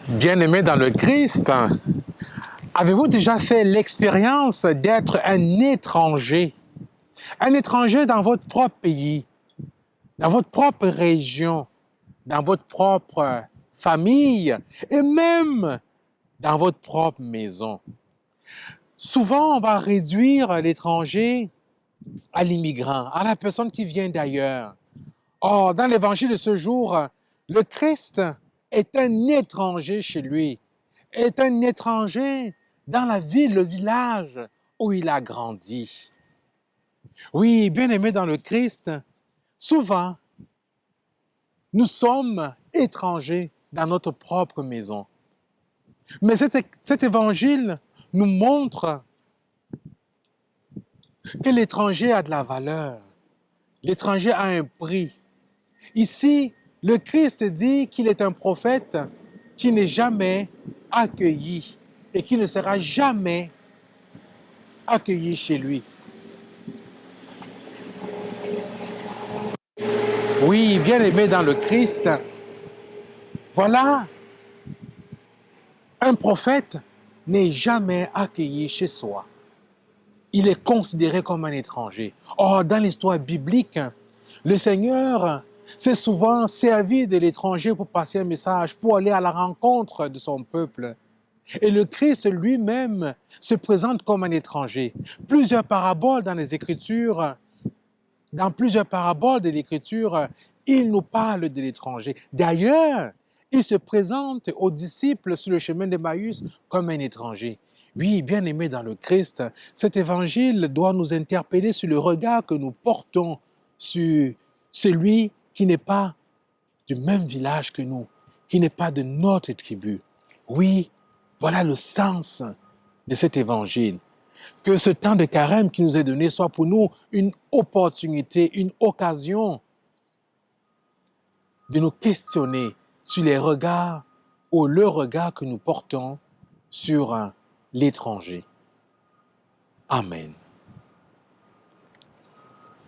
Bien-aimés dans le Christ, avez-vous déjà fait l'expérience d'être un étranger? Un étranger dans votre propre pays, dans votre propre région, dans votre propre famille et même dans votre propre maison. Souvent, on va réduire l'étranger à l'immigrant, à la personne qui vient d'ailleurs. Or, dans l'évangile de ce jour, le Christ est un étranger chez lui, est un étranger dans la ville, le village où il a grandi. Oui, bien-aimés dans le Christ, souvent, nous sommes étrangers dans notre propre maison. Mais cet évangile nous montre que l'étranger a de la valeur. L'étranger a un prix. Ici, le Christ dit qu'il est un prophète qui n'est jamais accueilli et qui ne sera jamais accueilli chez lui. Oui, bien-aimé dans le Christ, voilà, un prophète n'est jamais accueilli chez soi. Il est considéré comme un étranger. Or, dans l'histoire biblique, le Seigneur s'est souvent servi de l'étranger pour passer un message, pour aller à la rencontre de son peuple. Et le Christ lui-même se présente comme un étranger. Plusieurs paraboles dans les Écritures, dans plusieurs paraboles de l'Écriture, il nous parle de l'étranger. D'ailleurs, il se présente aux disciples sur le chemin d'Emmaüs comme un étranger. Oui, bien-aimés dans le Christ, cet évangile doit nous interpeller sur le regard que nous portons sur celui qui n'est pas du même village que nous, qui n'est pas de notre tribu. Oui, voilà le sens de cet évangile. Que ce temps de carême qui nous est donné soit pour nous une opportunité, une occasion de nous questionner sur les regards ou le regard que nous portons sur l'étranger. Amen.